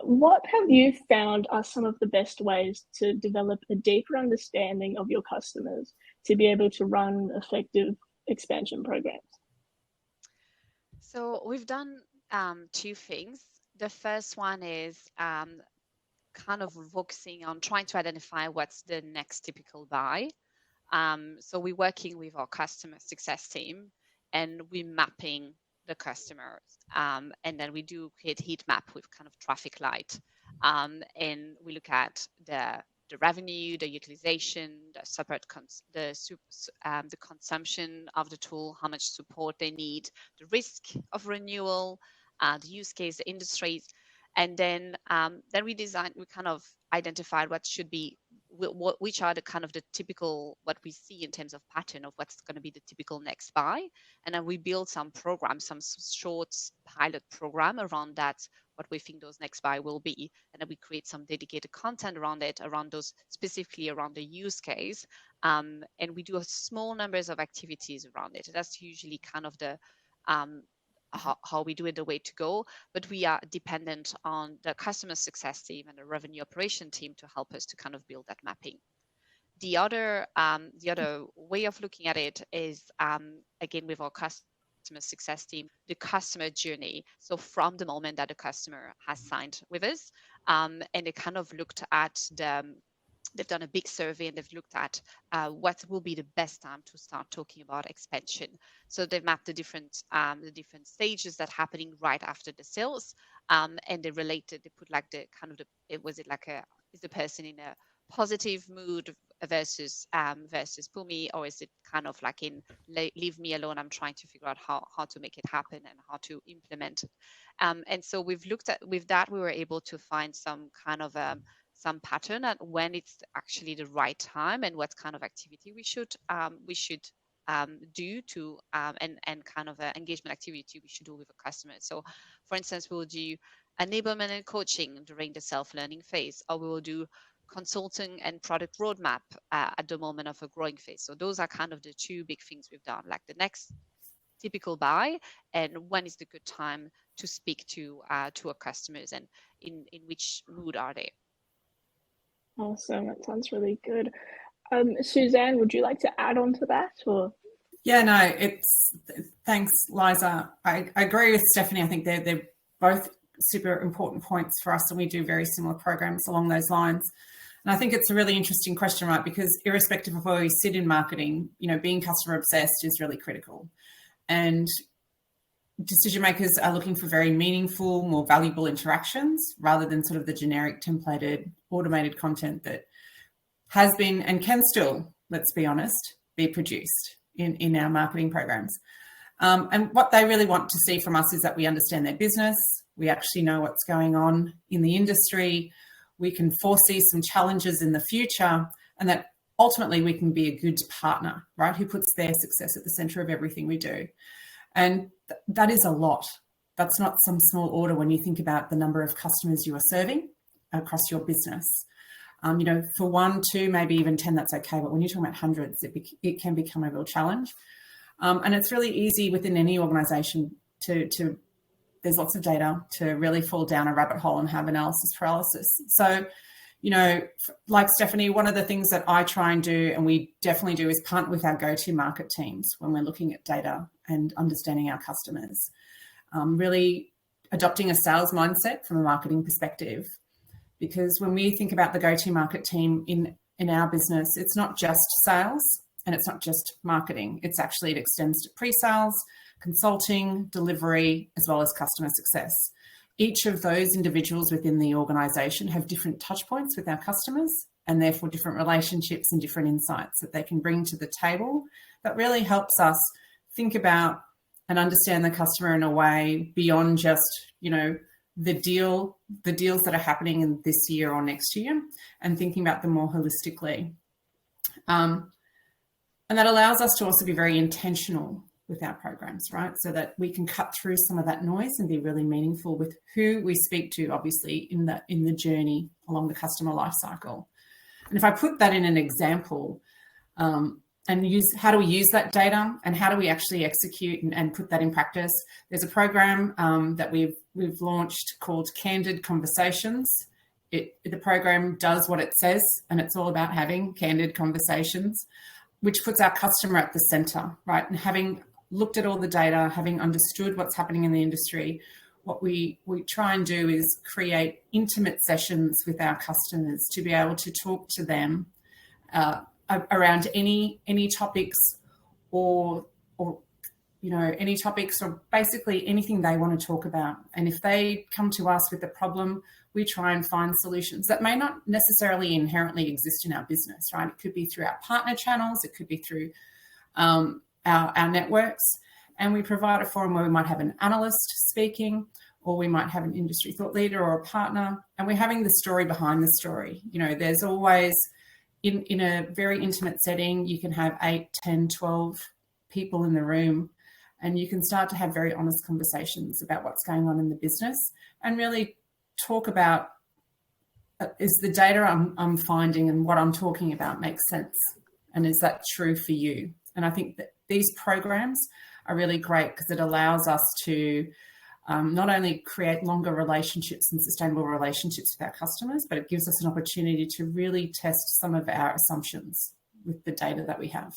what have you found are some of the best ways to develop a deeper understanding of your customers to be able to run effective expansion programs? So we've done two things. The first one is kind of focusing on trying to identify what's the next typical buy. So we're working with our customer success team and we're mapping the customers. And then we do create heat map with kind of traffic light. And we look at the revenue, the utilization, the consumption of the tool, how much support they need, the risk of renewal, the use case, the industries. And then we kind of identified what should be, which are the kind of the typical, what we see in terms of pattern of what's going to be the typical next buy. And then we build some programs, some short pilot program around that, what we think those next buy will be. And then we create some dedicated content around it, around those, specifically around the use case. And we do a small numbers of activities around it. That's usually kind of the, how we do it, the way to go, but we are dependent on the customer success team and the revenue operation team to help us to kind of build that mapping. The other way of looking at it is, again, with our customer success team, the customer journey. So from the moment that the customer has signed with us, and they kind of looked at they've done a big survey and they've looked at what will be the best time to start talking about expansion. So they've mapped the different stages that are happening right after the sales, and they put like the kind of is the person in a positive mood versus pull me, or is it kind of like in leave me alone, I'm trying to figure out how to make it happen and how to implement it. And so with that we were able to find some kind of some pattern at when it's actually the right time and what kind of activity we should do to and kind of engagement activity we should do with a customer. So for instance, we will do enablement and coaching during the self-learning phase, or we will do consulting and product roadmap at the moment of a growing phase. So those are kind of the two big things we've done, like the next typical buy and when is the good time to speak to our customers and in which mood are they. Awesome, that sounds really good. Suzanne, would you like to add on to that? Or? Yeah, no, thanks, Liza. I agree with Stephanie. I think they're both super important points for us, and we do very similar programs along those lines. And I think it's a really interesting question, right? Because irrespective of where we sit in marketing, being customer obsessed is really critical. And decision makers are looking for very meaningful, more valuable interactions rather than sort of the generic templated automated content that has been and can still, let's be honest, be produced in our marketing programs. And what they really want to see from us is that we understand their business, we actually know what's going on in the industry, we can foresee some challenges in the future, and that ultimately we can be a good partner, right, who puts their success at the center of everything we do. And that is a lot. That's not some small order when you think about the number of customers you are serving across your business. For 1, 2, maybe even 10, that's okay. But when you're talking about hundreds, it can become a real challenge. And it's really easy within any organization to there's lots of data to really fall down a rabbit hole and have analysis paralysis. So, like Stephanie, one of the things that I try and do, and we definitely do, is partner with our go-to-market teams when we're looking at data and understanding our customers. Really adopting a sales mindset from a marketing perspective. Because when we think about the go-to-market team in our business, it's not just sales and it's not just marketing. It extends to pre-sales, consulting, delivery, as well as customer success. Each of those individuals within the organisation have different touch points with our customers and therefore different relationships and different insights that they can bring to the table that really helps us think about and understand the customer in a way beyond just, the deals that are happening in this year or next year, and thinking about them more holistically. And that allows us to also be very intentional with our programs, right? So that we can cut through some of that noise and be really meaningful with who we speak to, obviously, in the journey along the customer life cycle. And if I put that in an example, and how do we use that data and how do we actually execute and put that in practice? There's a program that we've we've launched called Candid Conversations. The program does what it says, and it's all about having candid conversations, which puts our customer at the center, right? And having looked at all the data, having understood what's happening in the industry, what we try and do is create intimate sessions with our customers to be able to talk to them around any topics or any topics or basically anything they want to talk about. And if they come to us with a problem, we try and find solutions that may not necessarily inherently exist in our business, right? It could be through our partner channels, it could be through our networks, and we provide a forum where we might have an analyst speaking, or we might have an industry thought leader or a partner, and we're having the story behind the story. There's always, in a very intimate setting, you can have 8, 10, 12 people in the room, and you can start to have very honest conversations about what's going on in the business and really talk about, is the data I'm finding and what I'm talking about makes sense? And is that true for you? And I think that these programs are really great because it allows us to not only create longer relationships and sustainable relationships with our customers, but it gives us an opportunity to really test some of our assumptions with the data that we have.